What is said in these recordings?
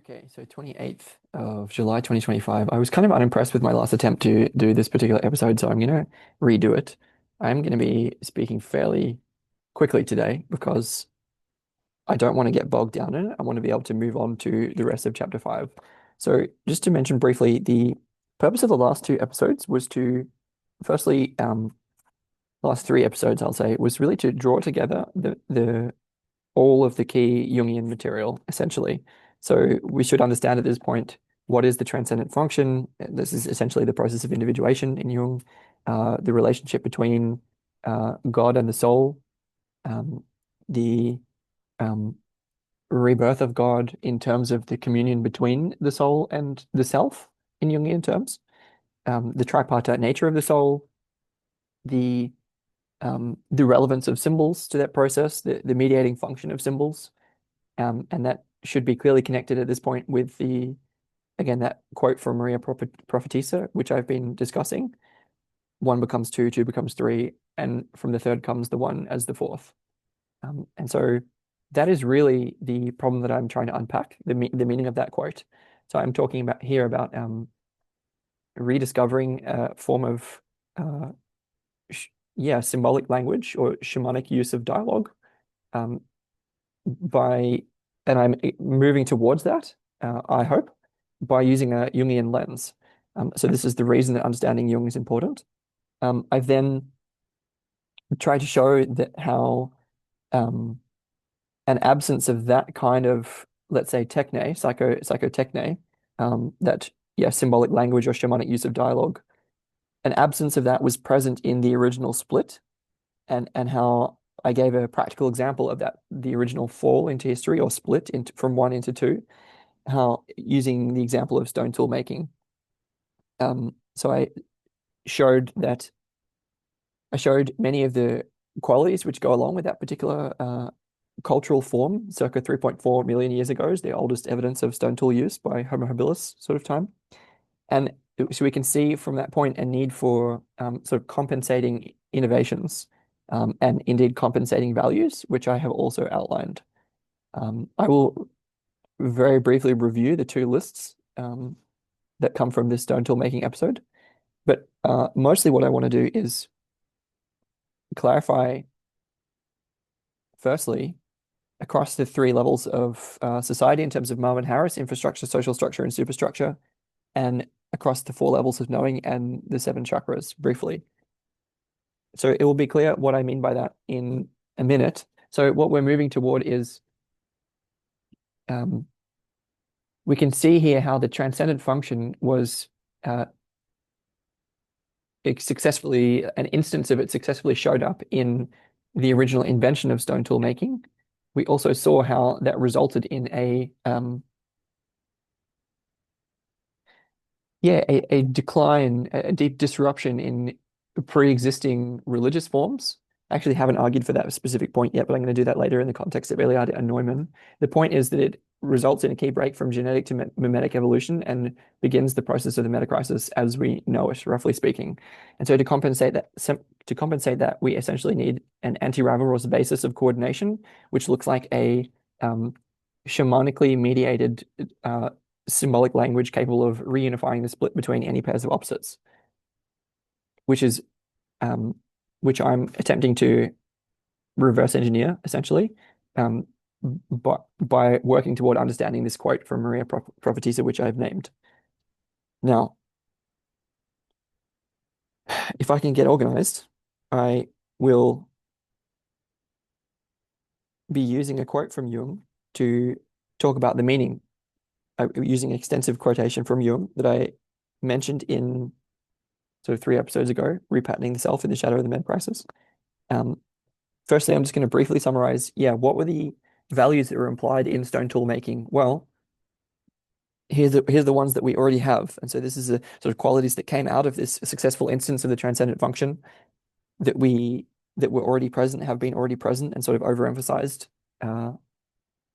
Okay, so 28th of July 2025. I was kind of unimpressed with my last attempt to do this particular episode, so I'm going to redo it. I'm going to be speaking fairly quickly today because I don't want to get bogged down in it. I want to be able to move on to the rest of chapter 5. So, just to mention briefly, the purpose of the last two episodes was to, firstly, last three episodes, I'll say, was really to draw together the all of the key Jungian material, essentially. So we should understand at this point what is the transcendent function. This is essentially the process of individuation in Jung, the relationship between God and the soul, um, the um, rebirth of God in terms of the communion between the soul and the self in Jungian terms, the tripartite nature of the soul, the relevance of symbols to that process, the mediating function of symbols, and that should be clearly connected at this point with again, that quote from Maria Prophetessa, which I've been discussing. One becomes two, two becomes three, and from the third comes the one as the fourth. And so that is really the problem that I'm trying to unpack, the meaning of that quote. So I'm talking about here about rediscovering a form of uh, symbolic language or shamanic use of dialogue, um, by, and I'm moving towards that, I hope, by using a Jungian lens. So this is the reason that understanding Jung is important. I've then tried to show that how an absence of that kind of, let's say, techne, psychotechne, that, symbolic language or shamanic use of dialogue, an absence of that was present in the original split, and how I gave a practical example of that, the original fall into history or split into from one into two, how using the example of stone tool making. So showed that I showed many of the qualities which go along with that particular cultural form, circa 3.4 million years ago, is the oldest evidence of stone tool use by Homo habilis sort of time. And so we can see from that point a need for sort of compensating innovations, and indeed compensating values, which I have also outlined. I will very briefly review the two lists that come from this stone tool making episode, but mostly what I want to do is clarify, firstly, across the three levels of society in terms of Marvin Harris, infrastructure, social structure, and superstructure, and across the four levels of knowing and the seven chakras briefly. So it will be clear what I mean by that in a minute. So what we're moving toward is, we can see here how the transcendent function was an instance of it successfully showed up in the original invention of stone tool making. We also saw how that resulted in a decline, a deep disruption in pre-existing religious forms. I actually haven't argued for that specific point yet, but I'm going to do that later in the context of Eliade and Neumann. The point is that it results in a key break from genetic to mimetic evolution and begins the process of the metacrisis as we know it, roughly speaking. And so to compensate that, we essentially need an anti-Ravelrose basis of coordination, which looks like a shamanically mediated symbolic language capable of reunifying the split between any pairs of opposites, which is which I'm attempting to reverse engineer essentially, but by working toward understanding this quote from Maria Prophetessa, which I've named. Now, if I can get organized, I will be using a quote from Jung to talk about the meaning, using extensive quotation from Jung that I mentioned in sort of 3 episodes ago, repatterning the self in the shadow of the med crisis. Firstly, I'm just going to briefly summarize, what were the values that were implied in stone tool making? Well, here's the ones that we already have. And so this is the sort of qualities that came out of this successful instance of the transcendent function that were already present, have been already present, and sort of overemphasized,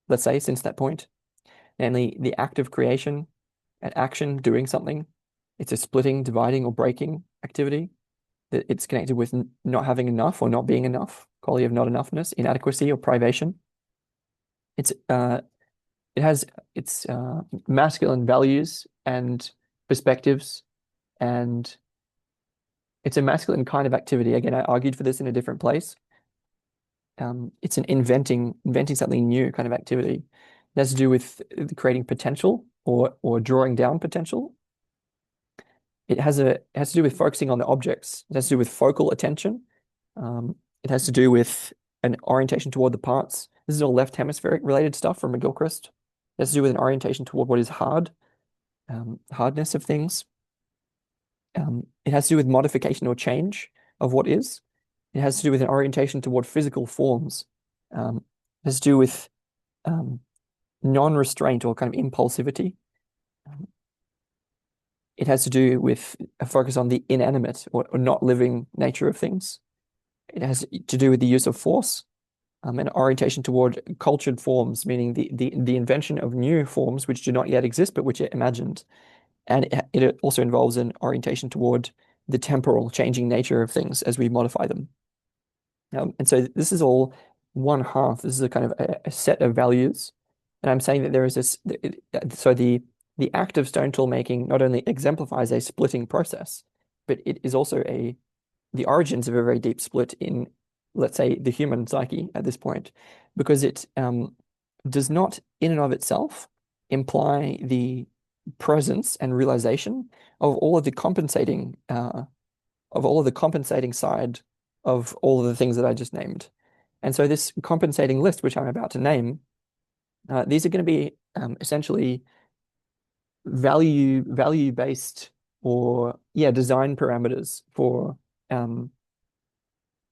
let's say, since that point. Namely, the act of creation, an action, doing something. It's a splitting, dividing, or breaking activity. That it's connected with not having enough or not being enough, quality of not enoughness, inadequacy, or privation. It's it has its masculine values and perspectives, and it's a masculine kind of activity. Again, I argued for this in a different place. It's an inventing something new kind of activity. It has to do with creating potential or drawing down potential. It has to do with focusing on the objects. It has to do with focal attention. It has to do with an orientation toward the parts. This is all left hemispheric related stuff from McGilchrist. It has to do with an orientation toward what is hard, hardness of things. It has to do with modification or change of what is. It has to do with an orientation toward physical forms. It has to do with um, non-restraint or kind of impulsivity. Um, it has to do with a focus on the inanimate or not living nature of things. It has to do with the use of force, an orientation toward cultured forms, meaning the invention of new forms which do not yet exist but which are imagined. And it also involves an orientation toward the temporal changing nature of things as we modify them. And so this is all one half. This is a kind of a set of values. And I'm saying that there is this, so the act of stone tool making not only exemplifies a splitting process, but it is also the origins of a very deep split in, let's say, the human psyche at this point, because it does not in and of itself imply the presence and realization of all of the compensating side of all of the things that I just named. And so this compensating list, which I'm about to name, these are going to be essentially value based or design parameters for um,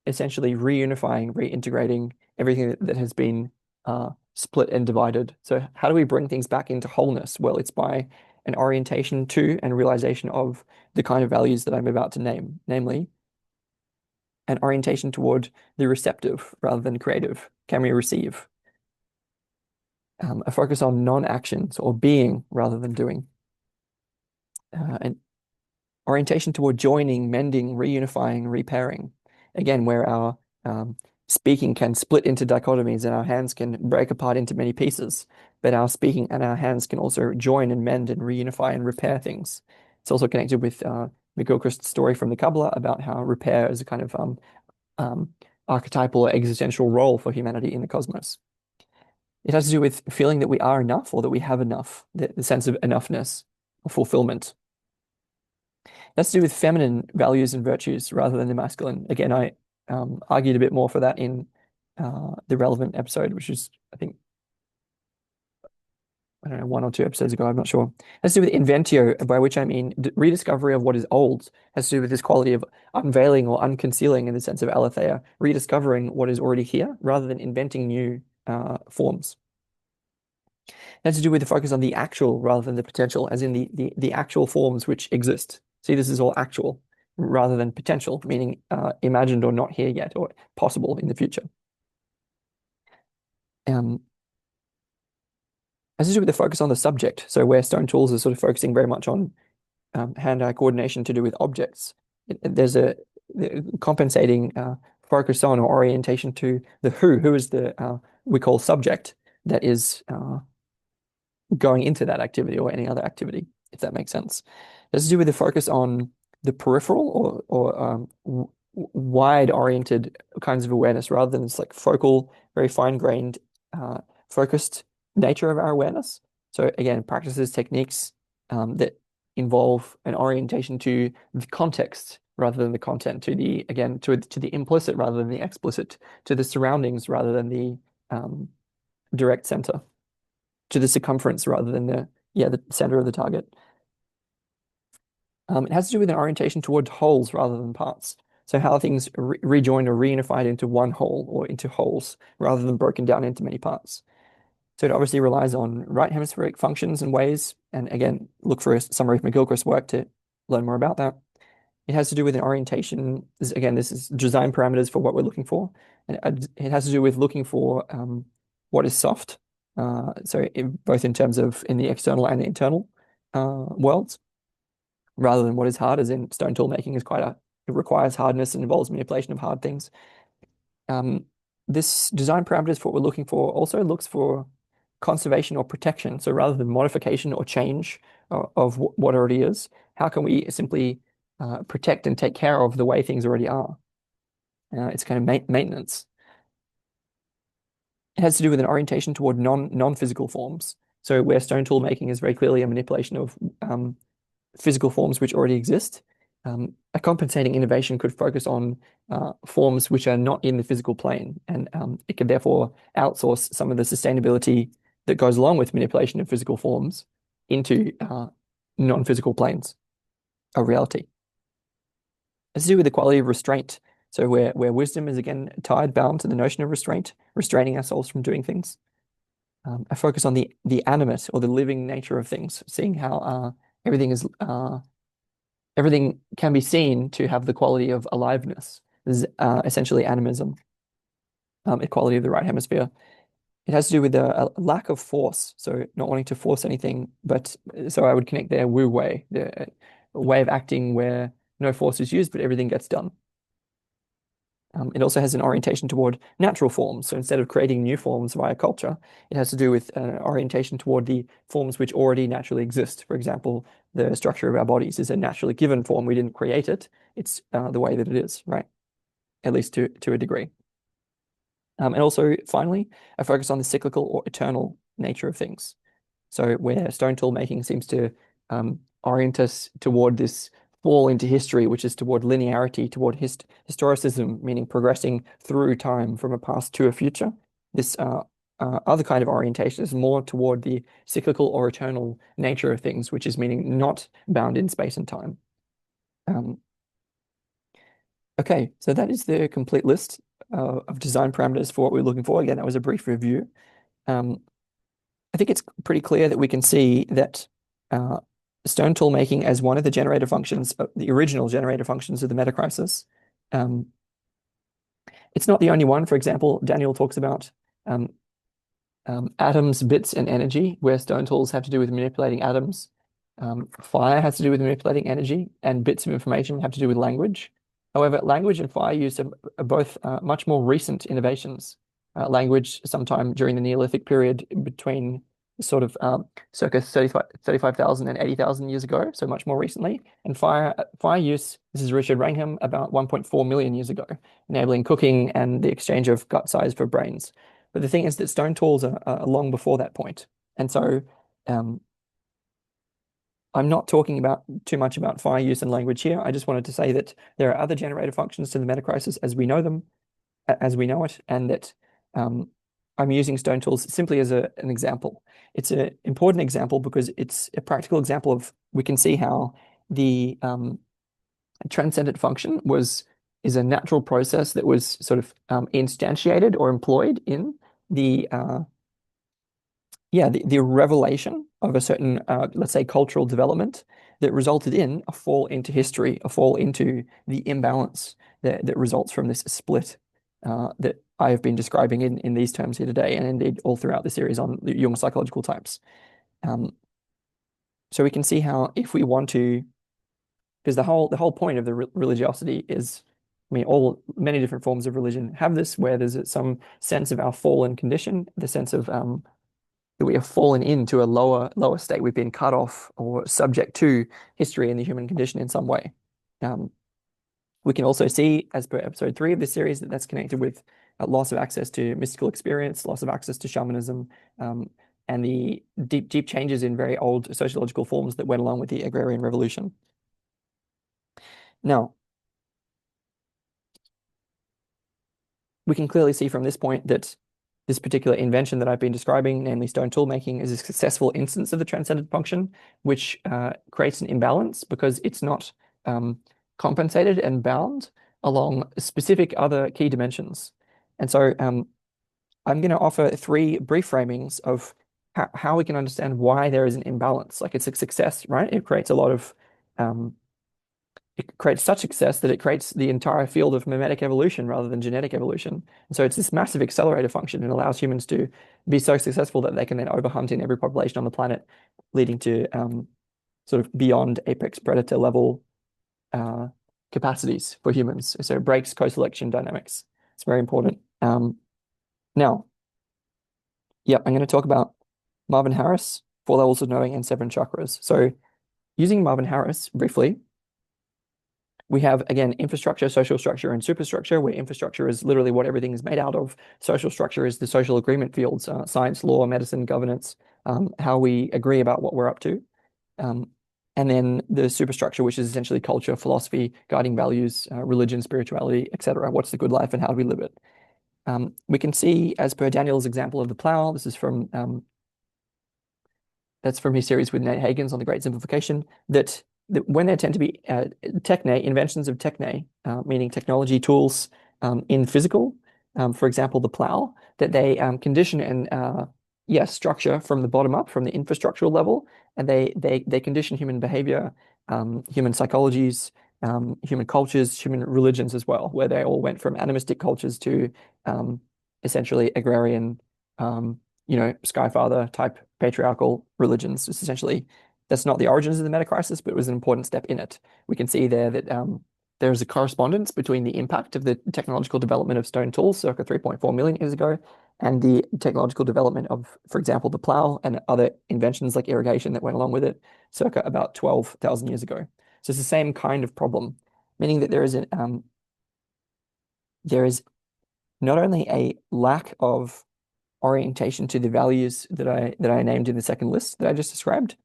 essentially reunifying, reintegrating everything that has been split and divided. So how do we bring things back into wholeness? Well, it's by an orientation to and realization of the kind of values that I'm about to name, namely an orientation toward the receptive rather than creative. Can we receive? A focus on non-actions or being rather than doing. An orientation toward joining, mending, reunifying, repairing. Again, where our speaking can split into dichotomies and our hands can break apart into many pieces, but our speaking and our hands can also join and mend and reunify and repair things. It's also connected with McGilchrist's story from the Kabbalah about how repair is a kind of archetypal or existential role for humanity in the cosmos. It has to do with feeling that we are enough or that we have enough, the sense of enoughness or fulfillment. It has to do with feminine values and virtues rather than the masculine. Again, I argued a bit more for that in the relevant episode, which is, I think, I don't know, one or two episodes ago, I'm not sure. It has to do with inventio, by which I mean rediscovery of what is old. It has to do with this quality of unveiling or unconcealing in the sense of aletheia, rediscovering what is already here rather than inventing new forms. It has to do with the focus on the actual rather than the potential, as in the actual forms which exist. See, this is all actual rather than potential, meaning imagined or not here yet or possible in the future. Has to do with the focus on the subject. So where stone tools are sort of focusing very much on hand-eye coordination to do with objects, there's a compensating focus on or orientation to the who is the we call subject that is going into that activity or any other activity, if that makes sense. It has to do with the focus on the peripheral or wide-oriented kinds of awareness rather than this like focal, very fine-grained, focused nature of our awareness. So again, practices, techniques that involve an orientation to the context rather than the content, to the again to the implicit rather than the explicit, to the surroundings rather than the direct center, to the circumference rather than the center of the target. It has to do with an orientation toward wholes rather than parts. So how things rejoined or reunified into one whole or into wholes rather than broken down into many parts. So it obviously relies on right hemispheric functions and ways. And again, look for a summary of McGilchrist's work to learn more about that. It has to do with an orientation. Again, this is design parameters for what we're looking for. And it has to do with looking for what is soft. Both in terms of in the external and the internal worlds, rather than what is hard, as in stone tool making is it requires hardness and involves manipulation of hard things. This design parameters for what we're looking for also looks for conservation or protection. So rather than modification or change of what already is, how can we simply protect and take care of the way things already are? It's kind of maintenance. It has to do with an orientation toward non-physical forms. So where stone tool making is very clearly a manipulation of physical forms which already exist. A compensating innovation could focus on forms which are not in the physical plane, and it can therefore outsource some of the sustainability that goes along with manipulation of physical forms into non-physical planes of reality. It's to do with the quality of restraint. So where wisdom is again bound to the notion of restraint, restraining ourselves from doing things. A focus on the animate or the living nature of things, seeing how everything can be seen to have the quality of aliveness. This is essentially animism, equality of the right hemisphere. It has to do with a lack of force, so not wanting to force anything, but so I would connect there Wu Wei, the way of acting where no force is used, but everything gets done. It also has an orientation toward natural forms. So instead of creating new forms via culture, it has to do with an orientation toward the forms which already naturally exist. For example, the structure of our bodies is a naturally given form. We didn't create it. It's the way that it is, right? At least to a degree. And also, finally, a focus on the cyclical or eternal nature of things. So where stone tool making seems to orient us toward this fall into history, which is toward linearity, toward historicism, meaning progressing through time from a past to a future. This other kind of orientation is more toward the cyclical or eternal nature of things, which is meaning not bound in space and time. Okay, so that is the complete list of design parameters for what we're looking for. Again, that was a brief review. I think it's pretty clear that we can see that stone tool making as one of the generator functions, the original generator functions of the metacrisis. It's not the only one. For example, Daniel talks about atoms, bits, and energy, where stone tools have to do with manipulating atoms. Fire has to do with manipulating energy, and bits of information have to do with language. However, language and fire use are both much more recent innovations. Language sometime during the Neolithic period between sort of circa 35,000 and 80,000 years ago, so much more recently. And fire use, this is Richard Wrangham, about 1.4 million years ago, enabling cooking and the exchange of gut size for brains. But the thing is that stone tools are long before that point. And so I'm not talking too much about fire use and language here. I just wanted to say that there are other generator functions to the metacrisis as we know them, as we know it, and that I'm using stone tools simply as an example. It's an important example because it's a practical example of we can see how the transcendent function is a natural process that was sort of instantiated or employed in the the revelation of a certain let's say cultural development that resulted in a fall into history, a fall into the imbalance that results from this split that I have been describing in these terms here today, and indeed all throughout the series on the Jung psychological types. So we can see how if we want to, because the whole point of the religiosity is, I mean, many different forms of religion have this, where there's some sense of our fallen condition, the sense of that we have fallen into a lower state. We've been cut off or subject to history and the human condition in some way. We can also see, as per episode 3 of this series, that that's connected with loss of access to mystical experience, loss of access to shamanism, and the deep changes in very old sociological forms that went along with the agrarian revolution. Now, we can clearly see from this point that this particular invention that I've been describing, namely stone tool making, is a successful instance of the transcendent function, which creates an imbalance because it's not compensated and bound along specific other key dimensions. And so I'm going to offer 3 brief framings of how we can understand why there is an imbalance. Like, it's a success, right? It creates a lot of it creates such success that it creates the entire field of mimetic evolution rather than genetic evolution. And so it's this massive accelerator function and allows humans to be so successful that they can then overhunt in every population on the planet, leading to sort of beyond apex predator level capacities for humans. So it breaks co-selection dynamics. It's very important. Now, I'm going to talk about Marvin Harris, four levels of knowing and seven chakras. So using Marvin Harris briefly, we have, again, infrastructure, social structure, and superstructure, where infrastructure is literally what everything is made out of. Social structure is the social agreement fields, science, law, medicine, governance, how we agree about what we're up to. Um, and then the superstructure, which is essentially culture, philosophy, guiding values, religion, spirituality, etc. What's the good life and how do we live it? We can see, as per Daniel's example of the plow, this is from that's from his series with Nate Hagens on the Great Simplification, that when there tend to be techne, inventions of techne, meaning technology tools in physical, for example, the plow, that they condition and yes, structure from the bottom up, from the infrastructural level, and they condition human behavior, human psychologies, human cultures, human religions as well, where they all went from animistic cultures to essentially agrarian, Skyfather type patriarchal religions. It's essentially, that's not the origins of the meta crisis, but it was an important step in it. We can see there that there's a correspondence between the impact of the technological development of stone tools circa 3.4 million years ago and the technological development of, for example, the plow and other inventions like irrigation that went along with it circa about 12,000 years ago. So it's the same kind of problem, meaning that there is not only a lack of orientation to the values that I named in the second list that I just described,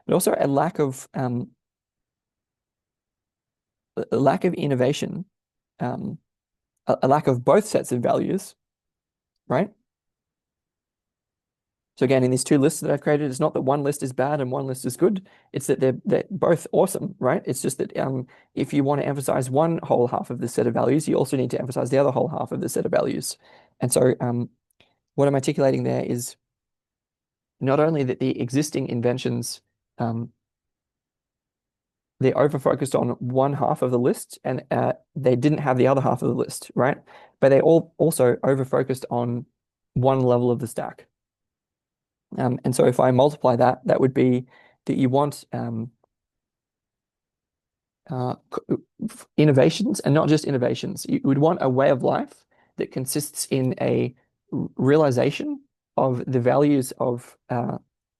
but also a lack of innovation, a lack of both sets of values, right? So again, in these two lists that I've created, it's not that one list is bad and one list is good. It's that they're both awesome, right? It's just that if you want to emphasize one whole half of the set of values, you also need to emphasize the other whole half of the set of values. And so what I'm articulating there is not only that the existing inventions they over-focused on one half of the list and they didn't have the other half of the list, right? But they all also over-focused on one level of the stack. And so if I multiply that, that would be that you want innovations and not just innovations. You would want a way of life that consists in a realization of the values of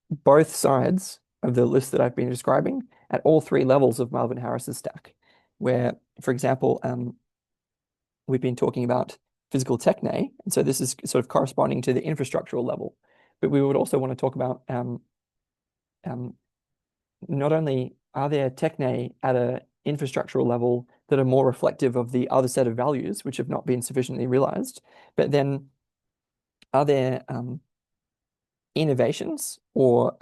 both sides of the list that I've been describing at all three levels of Marvin Harris's stack, where, for example, we've been talking about physical techne, and so this is sort of corresponding to the infrastructural level. But we would also want to talk about not only are there techne at an infrastructural level that are more reflective of the other set of values, which have not been sufficiently realized, but then are there innovations or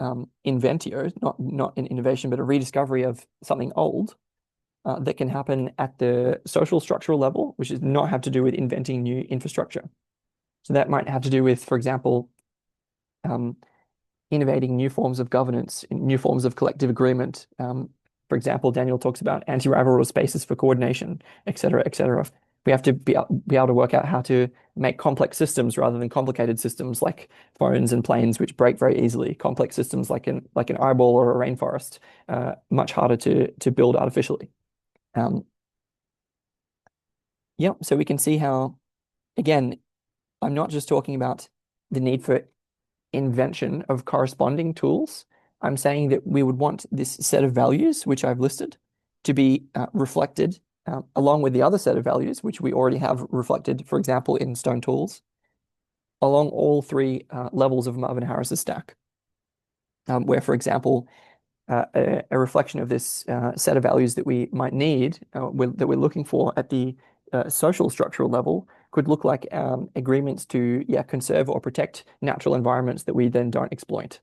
inventio, not an innovation, but a rediscovery of something old that can happen at the social structural level, which does not have to do with inventing new infrastructure. So that might have to do with, for example, innovating new forms of governance, new forms of collective agreement. For example, Daniel talks about anti-rivalrous spaces for coordination, et cetera, et cetera. We have to be able to work out how to make complex systems rather than complicated systems like phones and planes, which break very easily. Complex systems like an eyeball or a rainforest, much harder to build artificially. Yeah, so we can see how, again, I'm not just talking about the need for invention of corresponding tools. I'm saying that we would want this set of values, which I've listed, to be reflected along with the other set of values, which we already have reflected, for example, in stone tools, along all three levels of Marvin Harris's stack, where, for example, a reflection of this set of values that we might need, that we're looking for at the social structural level, could look like agreements to conserve or protect natural environments that we then don't exploit.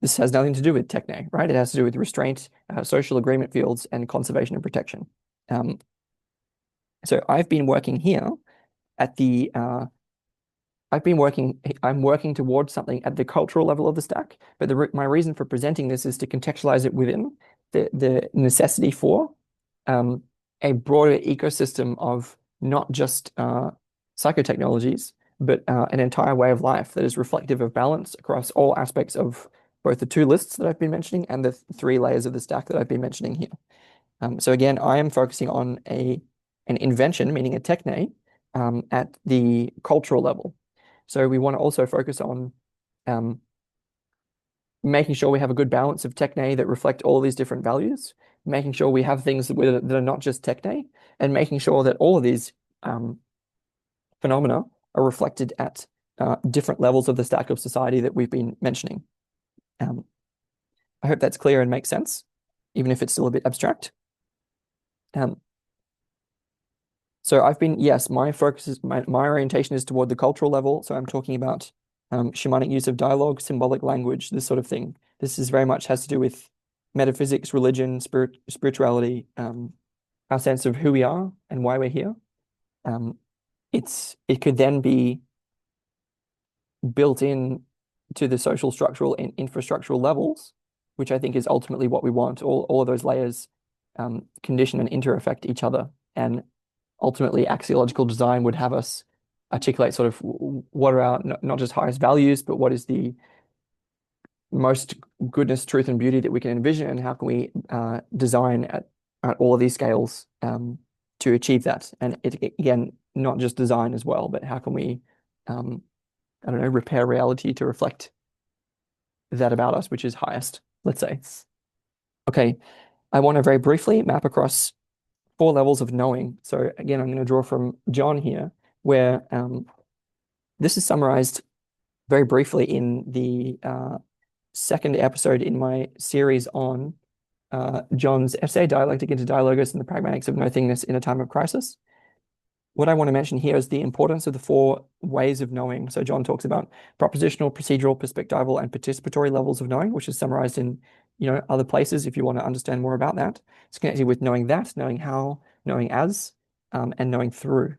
This has nothing to do with techne, right? It has to do with restraint, social agreement fields, and conservation and protection. So I've been working here at the I'm working towards something at the cultural level of the stack, but my reason for presenting this is to contextualize it within the necessity for a broader ecosystem of not just psychotechnologies, but an entire way of life that is reflective of balance across all aspects of both the two lists that I've been mentioning and the three layers of the stack that I've been mentioning here. So again, I am focusing on an invention, meaning a techne, at the cultural level. So we want to also focus on making sure we have a good balance of Techne that reflect all these different values, making sure we have things that are not just Techne, and making sure that all of these phenomena are reflected at different levels of the stack of society that we've been mentioning. I hope that's clear and makes sense, even if it's still a bit abstract. So yes, my focus is, my orientation is toward the cultural level. So I'm talking about shamanic use of dialogue, symbolic language, this sort of thing. This is very much has to do with metaphysics, religion, spirituality, our sense of who we are and why we're here. It could then be built in to the social, structural, and infrastructural levels, which I think is ultimately what we want. All of those layers condition and inter-affect each other. And ultimately, axiological design would have us articulate sort of what are our not just highest values, but what is the most goodness, truth, and beauty that we can envision, and how can we design at all of these scales to achieve that. And again, not just design as well, but how can we, I don't know, repair reality to reflect that about us, which is highest, let's say. Okay, I want to very briefly map across 4 levels of knowing. So again, I'm going to draw from John here, where this is summarized very briefly in the second episode in my series on John's essay, Dialectic into Dialogus and the Pragmatics of Nothingness in a Time of Crisis. What I want to mention here is the importance of the 4 ways of knowing. So John talks about propositional, procedural, perspectival, and participatory levels of knowing, which is summarized in other places if you want to understand more about that. It's connected with knowing that, knowing how, knowing as, and knowing through.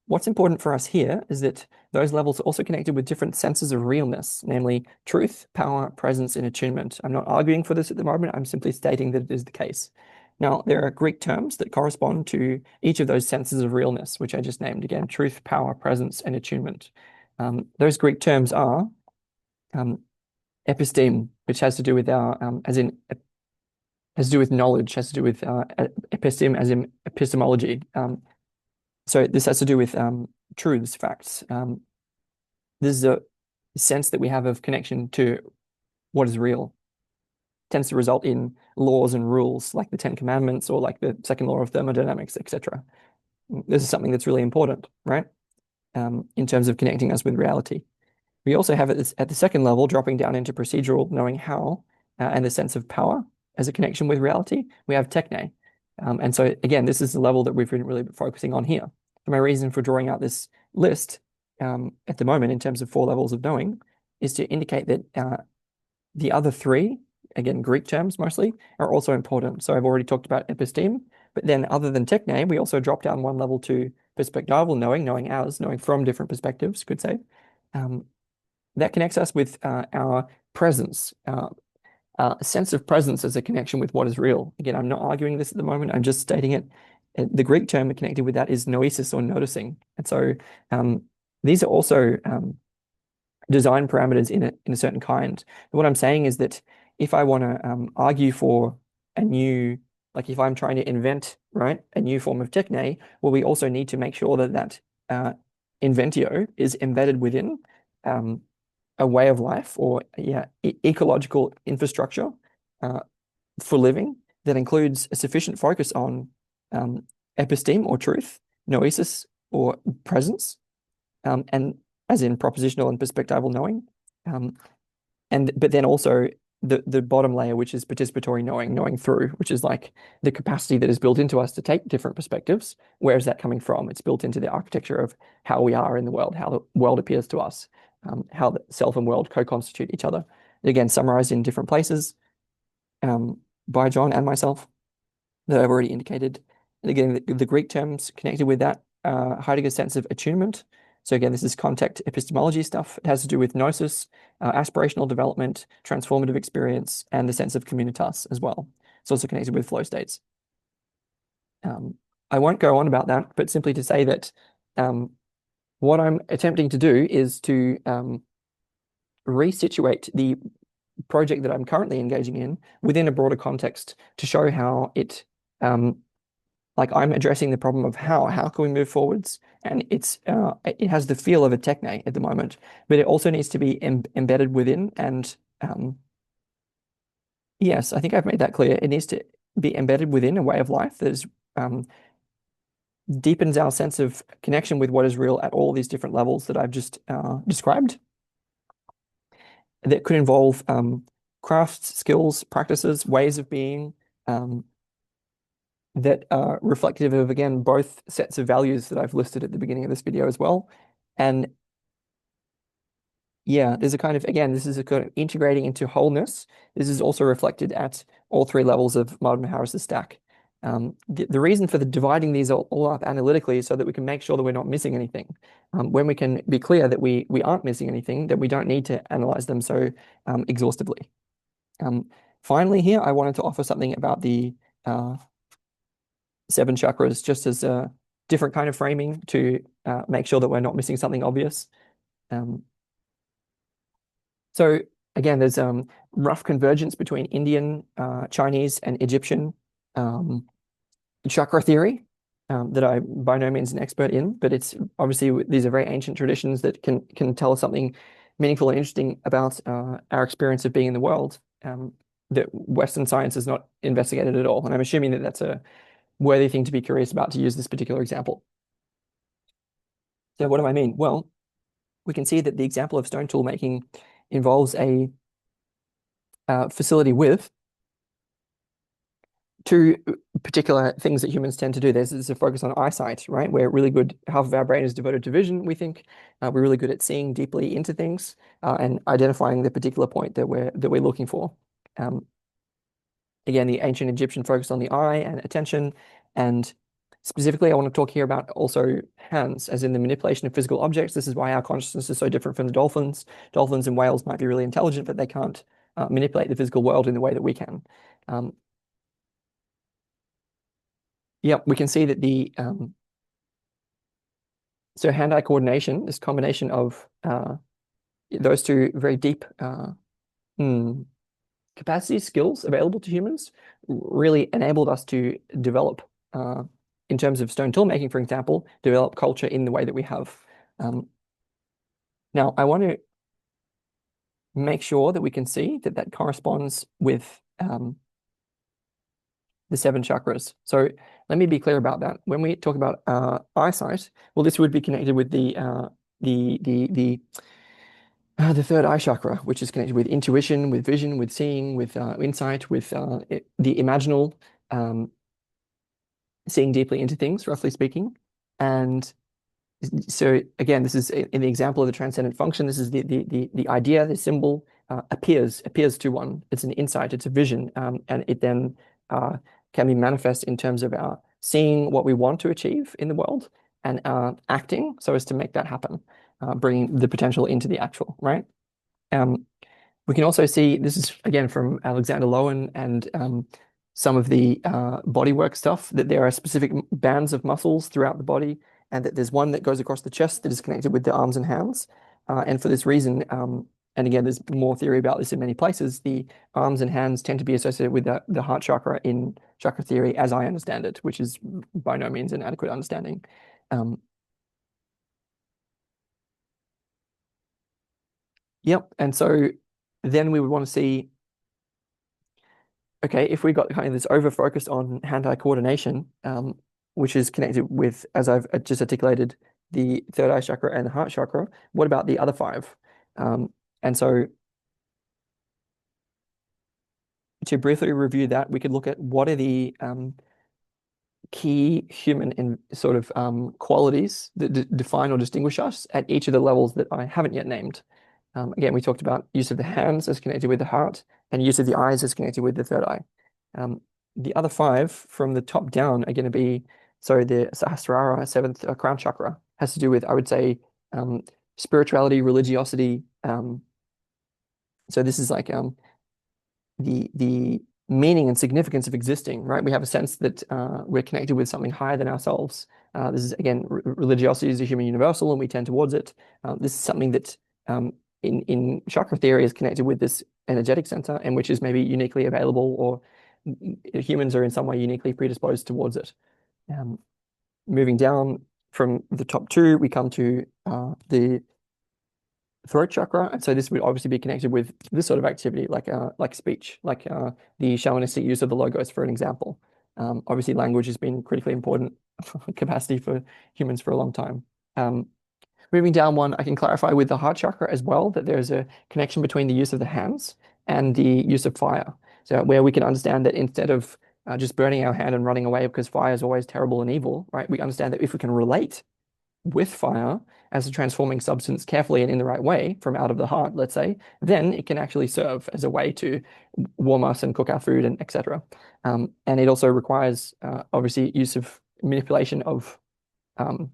What's important for us here is that those levels are also connected with different senses of realness, namely truth, power, presence, and attunement. I'm not arguing for this at the moment. I'm simply stating that it is the case. Now, there are Greek terms that correspond to each of those senses of realness, which I just named again: truth, power, presence, and attunement. Those Greek terms are episteme, which has to do with our, has to do with knowledge, has to do with episteme as in epistemology. So this has to do with truths, facts. This is a sense that we have of connection to what is real. It tends to result in laws and rules like the 10 Commandments or like the second law of thermodynamics, etc. This is something that's really important, right? In terms of connecting us with reality. We also have at the second level, dropping down into procedural, knowing how, and the sense of power as a connection with reality. We have Techne. And so again, this is the level that we've been really focusing on here. So my reason for drawing out this list at the moment in terms of 4 levels of knowing is to indicate that the other 3, again, Greek terms mostly, are also important. So I've already talked about episteme, but then other than Techne, we also drop down 1 level to perspectival knowing, knowing as, knowing from different perspectives, could say. That connects us with our presence, a sense of presence as a connection with what is real. Again, I'm not arguing this at the moment. I'm just stating it. The Greek term connected with that is noesis, or noticing. And so these are also design parameters in a certain kind. And what I'm saying is that if I want to argue for a new, like if I'm trying to invent, right, a new form of Techne, well, we also need to make sure that inventio is embedded within a way of life, or ecological infrastructure for living that includes a sufficient focus on episteme, or truth, noesis, or presence, and as in propositional and perspectival knowing, but then also the bottom layer, which is participatory knowing, knowing through, which is like the capacity that is built into us to take different perspectives. Where is that coming from? It's built into the architecture of how we are in the world, how the world appears to us, how the self and world co-constitute each other. Again, summarized in different places by John and myself that I've already indicated. And again, the Greek terms connected with that, Heidegger's sense of attunement. So again, this is contact epistemology stuff. It has to do with gnosis, aspirational development, transformative experience, and the sense of communitas as well. It's also connected with flow states. I won't go on about that, but simply to say that what I'm attempting to do is to resituate the project that I'm currently engaging in within a broader context to show how it like I'm addressing the problem of how can we move forwards, and it has the feel of a techne at the moment, but it also needs to be embedded within. And yes, I think I've made that clear. It needs to be embedded within a way of life that is um, deepens our sense of connection with what is real at all these different levels that I've just described. That could involve crafts, skills, practices, ways of being um, that are reflective of, again, both sets of values that I've listed at the beginning of this video as well. And yeah, there's a kind of, again, this is a kind of integrating into wholeness. This is also reflected at all three levels of Marvin Harris's stack. The reason for the dividing these all up analytically is so that we can make sure that we're not missing anything. When we can be clear that we aren't missing anything, that we don't need to analyze them so exhaustively. Finally, here, I wanted to offer something about the seven chakras, just as a different kind of framing to make sure that we're not missing something obvious. Um, so again, there's rough convergence between Indian, Chinese, and Egyptian chakra theory that I'm by no means an expert in, but it's obviously these are very ancient traditions that can tell us something meaningful and interesting about our experience of being in the world that Western science has not investigated at all. And I'm assuming that that's a worthy thing to be curious about to use this particular example. So what do I mean? Well, we can see that the example of stone tool making involves a facility with two particular things that humans tend to do. There's a focus on eyesight, right? We're really good. Half of our brain is devoted to vision, we think. We're really good at seeing deeply into things and identifying the particular point that we're looking for. Um, again, the ancient Egyptian focused on the eye and attention. And specifically, I want to talk here about also hands, as in the manipulation of physical objects. This is why our consciousness is so different from the dolphins. Dolphins and whales might be really intelligent, but they can't manipulate the physical world in the way that we can. Yeah, we can see that so hand-eye coordination, this combination of those two very deep capacity skills available to humans really enabled us to develop, in terms of stone tool making, for example, develop culture in the way that we have. Now, I want to make sure that we can see that that corresponds with the seven chakras. So let me be clear about that. When we talk about eyesight, well, this would be connected with the third eye chakra, which is connected with intuition, with vision, with seeing, with insight, with the imaginal, seeing deeply into things, roughly speaking. And so again, this is in the example of the transcendent function. This is the idea, the symbol appears to one. It's an insight, it's a vision, and it then can be manifest in terms of our seeing what we want to achieve in the world and acting so as to make that happen, bringing the potential into the actual, right? We can also see, this is again from Alexander Lowen and some of the bodywork stuff, that there are specific bands of muscles throughout the body, and that there's one that goes across the chest that is connected with the arms and hands. And for this reason, and again, there's more theory about this in many places, the arms and hands tend to be associated with the heart chakra in chakra theory, as I understand it, which is by no means an adequate understanding. Yep. And so then we would want to see, okay, if we got kind of this over focus on hand-eye coordination, which is connected with, as I've just articulated, the third eye chakra and the heart chakra, what about the other five? And so to briefly review that, we could look at what are the key human in sort of qualities that define or distinguish us at each of the levels that I haven't yet named. Again, we talked about use of the hands as connected with the heart and use of the eyes as connected with the third eye. The other five from the top down are going to be, so the Sahasrara, seventh crown chakra, has to do with, I would say, spirituality, religiosity. So this is like the meaning and significance of existing, right? We have a sense that we're connected with something higher than ourselves. This is, again, religiosity is a human universal and we tend towards it. This is something that in chakra theory is connected with this energetic center and which is maybe uniquely available, or humans are in some way uniquely predisposed towards it. Um, moving down from the top two, we come to the throat chakra, and so this would obviously be connected with this sort of activity, like speech, the shamanistic use of the logos, for an example. Obviously, language has been critically important capacity for humans for a long time. Um, Moving down one, I can clarify with the heart chakra as well that there's a connection between the use of the hands and the use of fire. So where we can understand that instead of just burning our hand and running away because fire is always terrible and evil, right? We understand that if we can relate with fire as a transforming substance carefully and in the right way from out of the heart, let's say, then it can actually serve as a way to warm us and cook our food and etc. And it also requires obviously use of manipulation of um,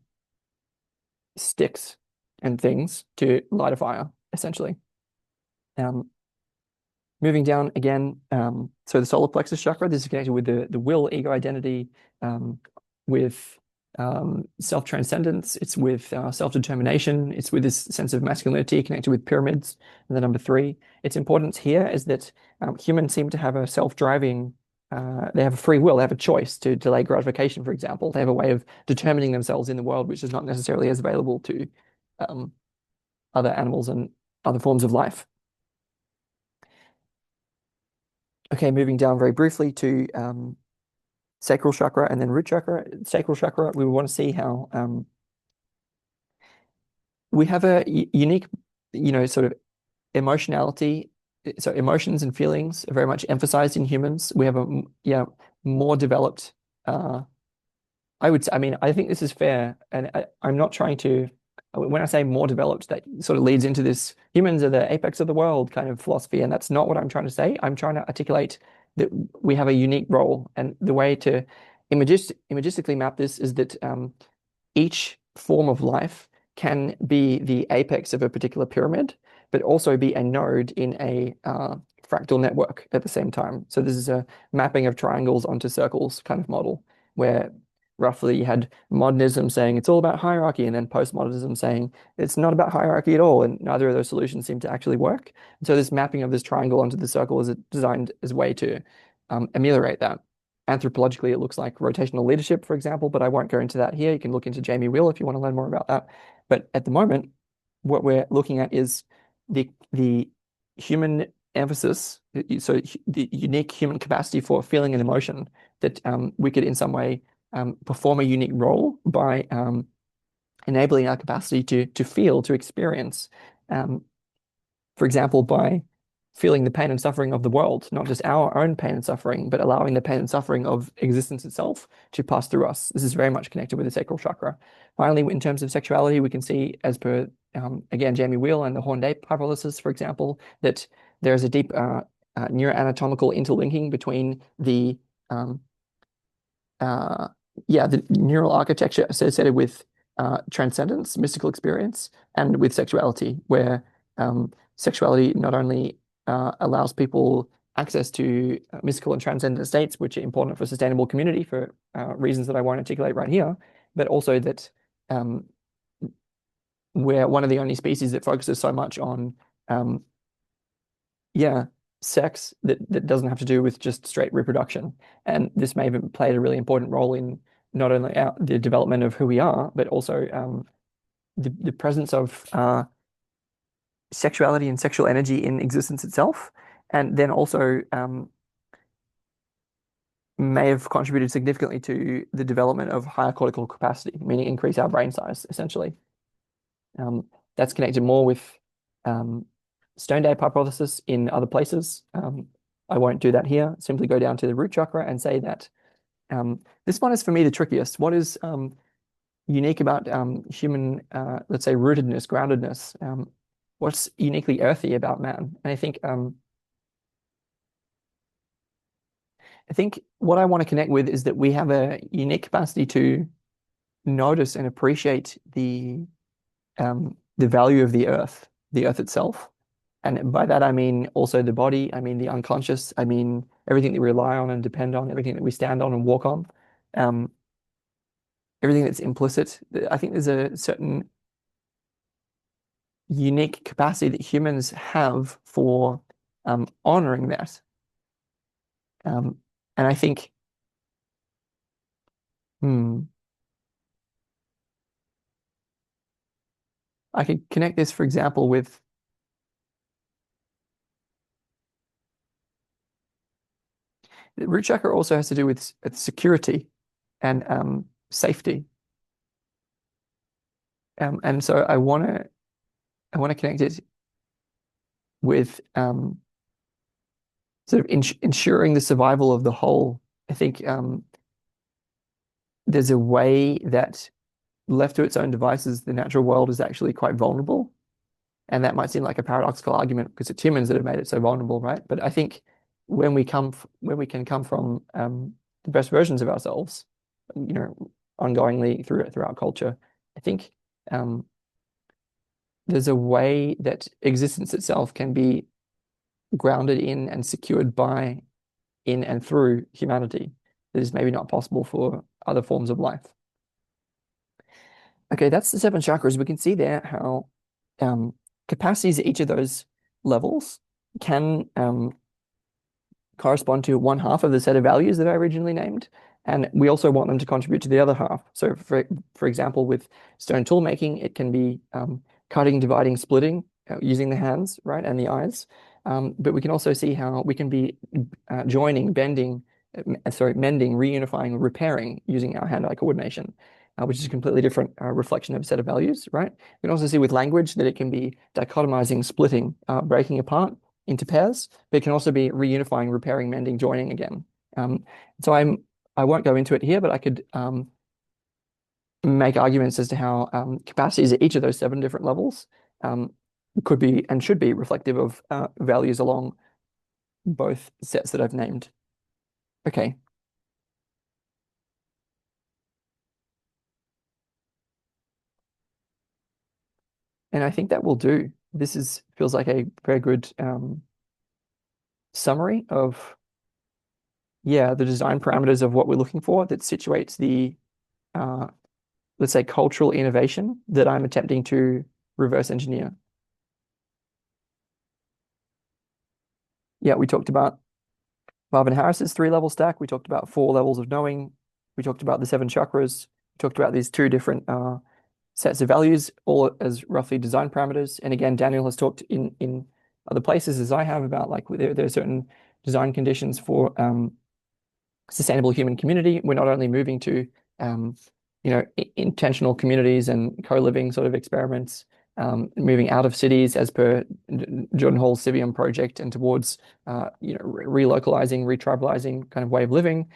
sticks and things to light a fire, essentially. Um, Moving down again, so the solar plexus chakra, this is connected with the will, ego identity, with self-transcendence, it's with self-determination, it's with this sense of masculinity connected with pyramids. And the number three, its importance here is that humans seem to have a self-driving, they have a free will, they have a choice to delay gratification, for example. They have a way of determining themselves in the world, which is not necessarily as available to um, other animals and other forms of life. Okay, moving down very briefly to sacral chakra and then root chakra. Sacral chakra, we want to see how we have a unique, sort of emotionality. So emotions and feelings are very much emphasized in humans. We have a more developed I mean, I think this is fair, and I'm not trying to. When I say more developed, that sort of leads into this humans are the apex of the world kind of philosophy, and that's not what I'm trying to say. I'm trying to articulate that we have a unique role, and the way to imagistically map this is that each form of life can be the apex of a particular pyramid, but also be a node in a fractal network at the same time. So this is a mapping of triangles onto circles kind of model, where roughly you had modernism saying it's all about hierarchy, and then postmodernism saying it's not about hierarchy at all, and neither of those solutions seem to actually work. And so this mapping of this triangle onto the circle is designed as a way to ameliorate that. Anthropologically, it looks like rotational leadership, for example, but I won't go into that here. You can look into Jamie Wheal if you want to learn more about that. But at the moment, what we're looking at is the human emphasis, so the unique human capacity for feeling and emotion that we could in some way perform a unique role by enabling our capacity to feel, to experience. Um, for example, by feeling the pain and suffering of the world, not just our own pain and suffering, but allowing the pain and suffering of existence itself to pass through us. This is very much connected with the sacral chakra. Finally, in terms of sexuality, we can see, as per, again, Jamie Wheal and the horned ape hypothesis, for example, that there is a deep neuroanatomical interlinking between um, uh, the neural architecture associated with transcendence, mystical experience, and with sexuality, where sexuality not only allows people access to mystical and transcendent states, which are important for sustainable community for reasons that I won't articulate right here, but also that um, we're one of the only species that focuses so much on um, yeah, sex that doesn't have to do with just straight reproduction. And this may have played a really important role in not only the development of who we are, but also the presence of sexuality and sexual energy in existence itself. And then also may have contributed significantly to the development of higher cortical capacity, meaning increase our brain size, essentially. That's connected more with stoned ape hypothesis in other places. I won't do that here. Simply go down to the root chakra and say that this one is for me the trickiest. What is unique about human, let's say, rootedness, groundedness? What's uniquely earthy about man? And I think what I want to connect with is that we have a unique capacity to notice and appreciate the value of the earth itself. And by that, I mean also the body, I mean the unconscious, I mean everything that we rely on and depend on, everything that we stand on and walk on, um, everything that's implicit. I think there's a certain unique capacity that humans have for honoring that. And I think Hmm. I could connect this, for example, with the root chakra also has to do with security and safety. And so I want to connect it with sort of ensuring the survival of the whole. I think there's a way that left to its own devices, the natural world is actually quite vulnerable. And that might seem like a paradoxical argument because it's humans that have made it so vulnerable, right? But I think when we can come from the best versions of ourselves, you know, ongoingly through our culture, I think um, there's a way that existence itself can be grounded in and secured by, in and through humanity that is maybe not possible for other forms of life. Okay, that's the seven chakras. We can see there how um, capacities at each of those levels can correspond to one half of the set of values that I originally named. And we also want them to contribute to the other half. So for example, with stone tool making, it can be cutting, dividing, splitting using the hands, right, and the eyes. But we can also see how we can be joining, bending, mending, reunifying, repairing using our hand-eye coordination, which is a completely different reflection of a set of values, right? We can also see with language that it can be dichotomizing, splitting, breaking apart into pairs, but it can also be reunifying, repairing, mending, joining again. Um, so I won't go into it here, but I could make arguments as to how capacities at each of those seven different levels um, could be and should be reflective of values along both sets that I've named. Okay, and I think that will do. This is feels like a very good summary of, yeah, the design parameters of what we're looking for that situates the uh, let's say, cultural innovation that I'm attempting to reverse engineer. Yeah, we talked about Marvin Harris's three-level stack. We talked about four levels of knowing. We talked about the seven chakras. We talked about these two different sets of values, all as roughly design parameters. And again, Daniel has talked in other places as I have about like there are certain design conditions for sustainable human community. We're not only moving to um, intentional communities and co-living sort of experiments, moving out of cities as per Jordan Hall's Civium project and towards relocalizing, retribalizing kind of way of living.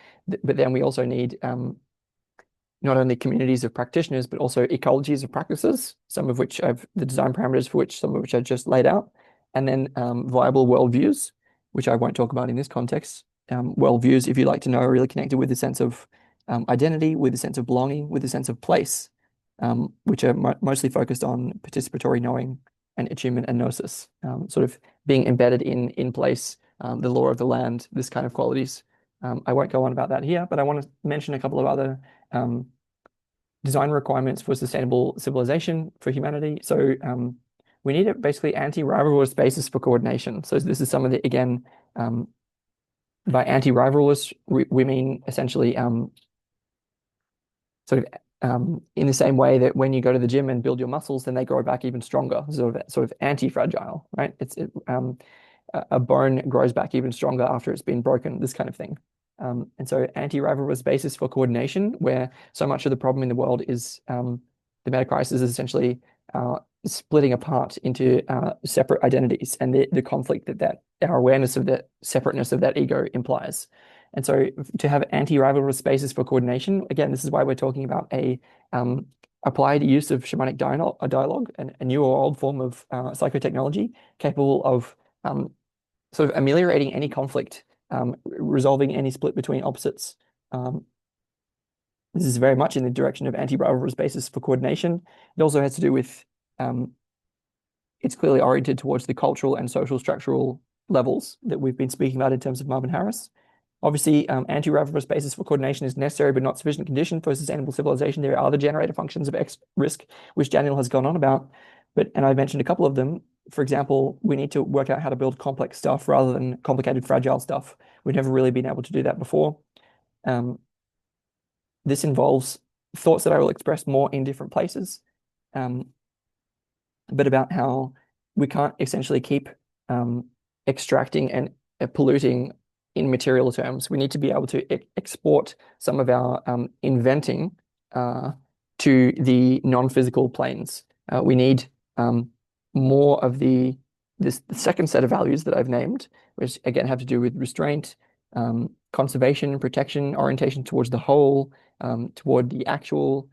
But then we also need not only communities of practitioners, but also ecologies of practices, some of which I've the design parameters for which some of which I just laid out, and then viable worldviews, which I won't talk about in this context. Worldviews, if you like to know, are really connected with a sense of identity, with a sense of belonging, with a sense of place, which are mostly focused on participatory knowing and attunement and gnosis, sort of being embedded in place, the law of the land, this kind of qualities. I won't go on about that here, but I want to mention a couple of other um, design requirements for sustainable civilization for humanity. So we need a basically anti-rivalrous basis for coordination. So this is some of the, again, by anti-rivalrous, we mean essentially sort of in the same way that when you go to the gym and build your muscles, then they grow back even stronger, sort of anti-fragile, right? A bone grows back even stronger after it's been broken, this kind of thing. And so anti-rival was basis for coordination, where so much of the problem in the world is the meta crisis is essentially splitting apart into separate identities and the conflict that our awareness of the separateness of that ego implies. And so to have anti-rival spaces for coordination, again, this is why we're talking about a applied use of shamanic dialogue, and a new or old form of psychotechnology capable of sort of ameliorating any conflict, resolving any split between opposites. Um, this is very much in the direction of anti-rivalrous basis for coordination. It also has to do with it's clearly oriented towards the cultural and social structural levels that we've been speaking about in terms of Marvin Harris. Obviously, anti-rivalrous basis for coordination is necessary but not sufficient condition for sustainable civilization. There are other generator functions of X risk, which Daniel has gone on about, and I mentioned a couple of them. For example, we need to work out how to build complex stuff rather than complicated, fragile stuff. We've never really been able to do that before. Um, this involves thoughts that I will express more in different places, um, but about how we can't essentially keep extracting and polluting in material terms. We need to be able to export some of our inventing uh, to the non-physical planes. We need more of the second set of values that I've named, which again have to do with restraint, conservation, protection, orientation towards the whole, toward the actual,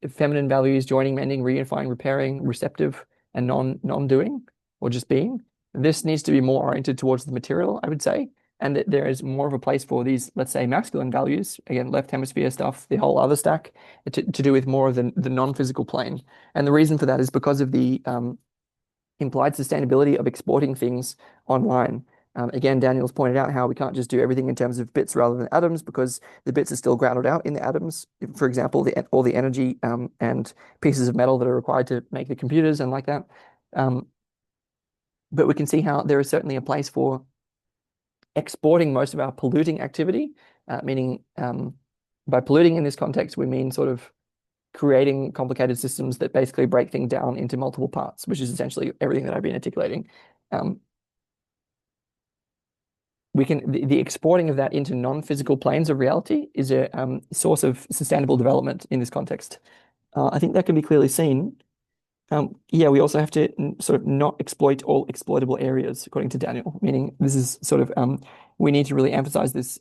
feminine values, joining, mending, reunifying, repairing, receptive, and non-doing, or just being. This needs to be more oriented towards the material, I would say, and that there is more of a place for these, let's say, masculine values, again, left hemisphere stuff, the whole other stack, to do with more of the non-physical plane. And the reason for that is because of the implied sustainability of exporting things online. Again, Daniel's pointed out how we can't just do everything in terms of bits rather than atoms because the bits are still grounded out in the atoms. For example, all the energy and pieces of metal that are required to make the computers and like that. But we can see how there is certainly a place for exporting most of our polluting activity, meaning by polluting in this context, we mean sort of creating complicated systems that basically break things down into multiple parts, which is essentially everything that I've been articulating. We can the exporting of that into non-physical planes of reality is a source of sustainable development in this context. I think that can be clearly seen. Yeah, we also have to sort of not exploit all exploitable areas, according to Daniel, meaning this is sort of we need to really emphasize this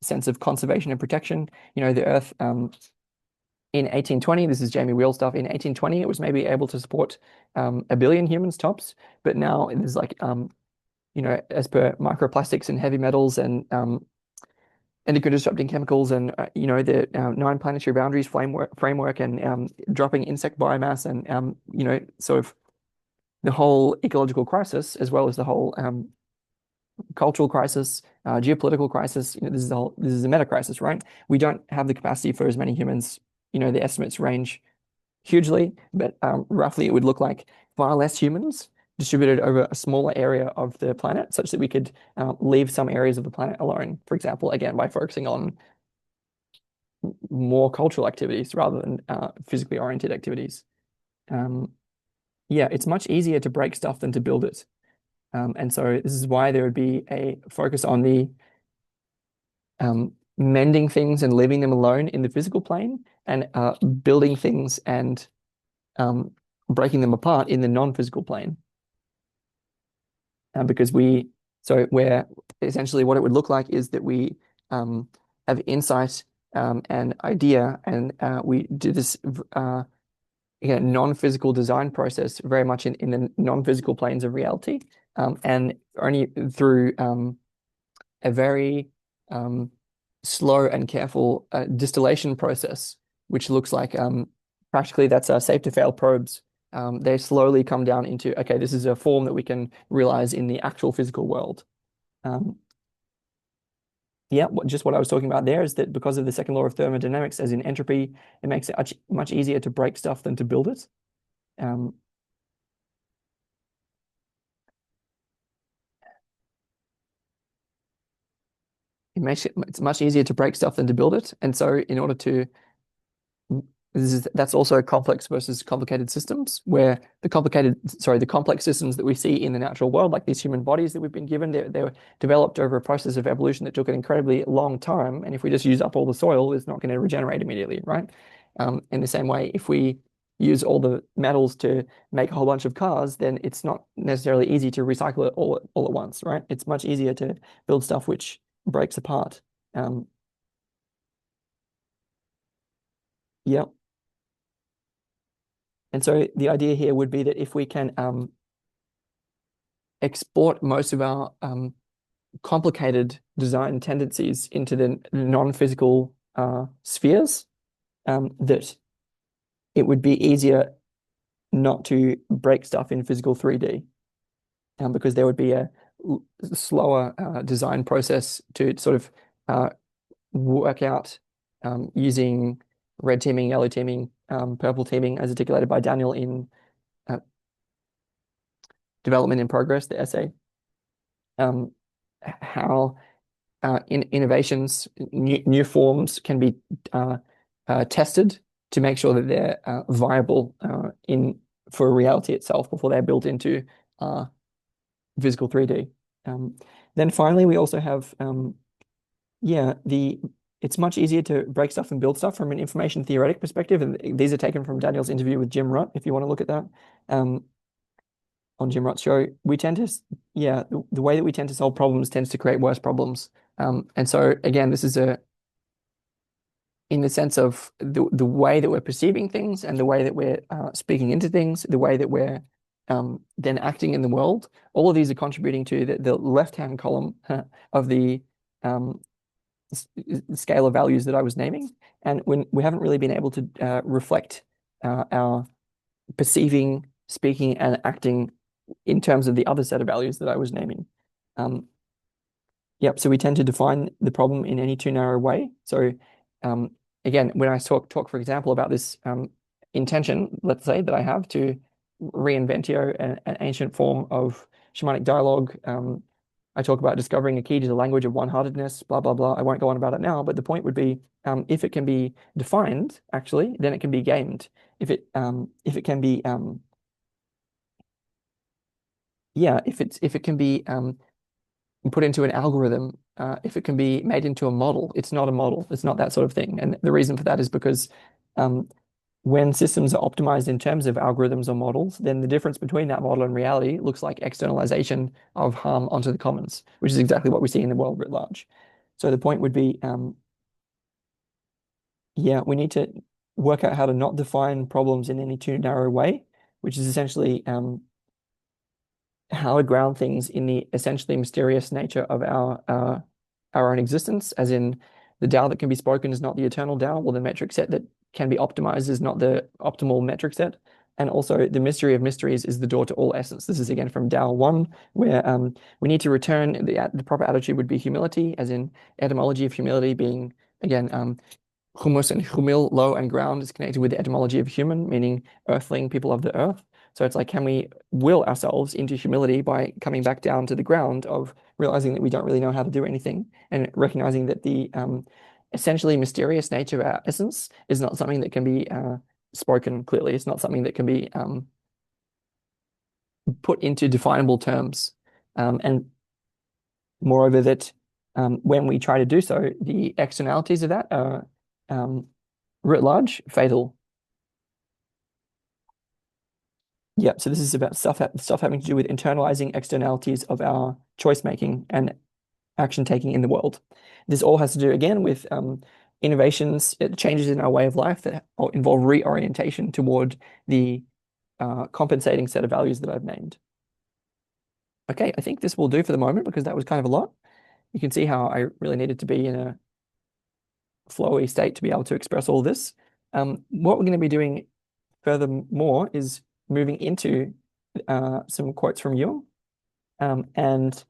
sense of conservation and protection. You know, the Earth in 1820, this is Jamie Wheel stuff. In 1820, it was maybe able to support a billion humans tops, but now there's like you know, as per microplastics and heavy metals and endocrine disrupting chemicals and you know the nine planetary boundaries framework and dropping insect biomass and you know sort of the whole ecological crisis as well as the whole cultural crisis, geopolitical crisis. You know, this is a meta crisis, right? We don't have the capacity for as many humans. You know, the estimates range hugely, but roughly it would look like far less humans distributed over a smaller area of the planet, such that we could leave some areas of the planet alone. For example, again, by focusing on more cultural activities rather than physically oriented activities. Yeah, it's much easier to break stuff than to build it. And so this is why there would be a focus on the mending things and leaving them alone in the physical plane and building things and breaking them apart in the non-physical plane. Because where essentially what it would look like is that we have insight and idea, and we do this again, non-physical design process very much in the non-physical planes of reality, and only through a very slow and careful distillation process, which looks like practically that's safe to fail probes. They slowly come down into, okay, this is a form that we can realize in the actual physical world. Yeah, just what I was talking about there is that because of the second law of thermodynamics, as in entropy, it makes it much easier to break stuff than to build it. It's much easier to break stuff than to build it. And so in order to that's also complex versus complicated systems, where the complex systems that we see in the natural world, like these human bodies that we've been given, they were developed over a process of evolution that took an incredibly long time. And if we just use up all the soil, it's not going to regenerate immediately, right? In the same way, if we use all the metals to make a whole bunch of cars, then it's not necessarily easy to recycle it all at once, right? It's much easier to build stuff which breaks apart. Yeah. And so the idea here would be that if we can export most of our complicated design tendencies into the non-physical spheres, that it would be easier not to break stuff in physical 3D, because there would be a slower design process to sort of work out using red teaming, yellow teaming, purple teaming, as articulated by Daniel in Development in Progress, the essay, how innovations, new forms can be uh, tested to make sure that they're viable in for reality itself before they're built into uh, physical 3D. Um, then finally, we also have yeah, it's much easier to break stuff and build stuff from an information theoretic perspective. And these are taken from Daniel's interview with Jim Rutt, if you want to look at that. Um, on Jim Rutt's show, we tend to, yeah, the way that we tend to solve problems tends to create worse problems. And so again, this is in the sense of the way that we're perceiving things and the way that we're speaking into things, the way that we're then acting in the world. All of these are contributing to the left-hand column of the um, scale of values that I was naming. And when we haven't really been able to reflect our perceiving, speaking, and acting in terms of the other set of values that I was naming. Um, Yep. So we tend to define the problem in any too narrow way. So um, again, when I talk, for example, about this intention, let's say that I have to reinventio an ancient form of shamanic dialogue. I talk about discovering a key to the language of one-heartedness, blah, blah, blah. I won't go on about it now, but the point would be if it can be defined, actually, then it can be gamed. If it can be yeah, if it can be put into an algorithm, if it can be made into a model, it's not a model. It's not that sort of thing. And the reason for that is because um, when systems are optimized in terms of algorithms or models, then the difference between that model and reality looks like externalization of harm onto the commons, which is exactly what we see in the world writ large. So the point would be, yeah, we need to work out how to not define problems in any too narrow way, which is essentially how to ground things in the essentially mysterious nature of our own existence, as in the Tao that can be spoken is not the eternal Tao, or the metric set that can be optimized is not the optimal metric set. And also the mystery of mysteries is the door to all essence. This is again from Tao 1, where we need to return, the proper attitude would be humility, as in etymology of humility being, again, humus and humil, low and ground, is connected with the etymology of human, meaning earthling, people of the earth. So it's like, can we will ourselves into humility by coming back down to the ground of realizing that we don't really know how to do anything and recognizing that the essentially mysterious nature of our essence is not something that can be spoken clearly. It's not something that can be put into definable terms. And moreover, that when we try to do so, the externalities of that are writ large, fatal. Yeah, so this is about stuff having to do with internalizing externalities of our choice making and action taking in the world. This all has to do again with innovations, changes in our way of life that involve reorientation toward the compensating set of values that I've named. Okay, I think this will do for the moment because that was kind of a lot. You can see how I really needed to be in a flowy state to be able to express all this. What we're going to be doing furthermore is moving into some quotes from Jung and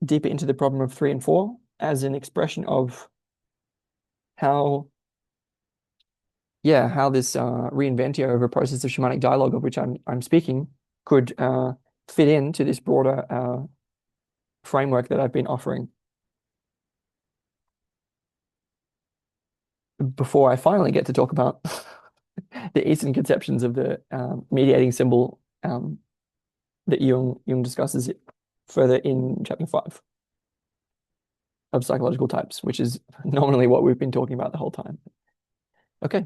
deeper into the problem of 3 and 4 as an expression of how, yeah, how this reinventio of a process of shamanic dialogue of which I'm speaking could fit into this broader framework that I've been offering. Before I finally get to talk about the Eastern conceptions of the mediating symbol that Jung discusses further in chapter 5 of psychological types, which is nominally what we've been talking about the whole time. Okay.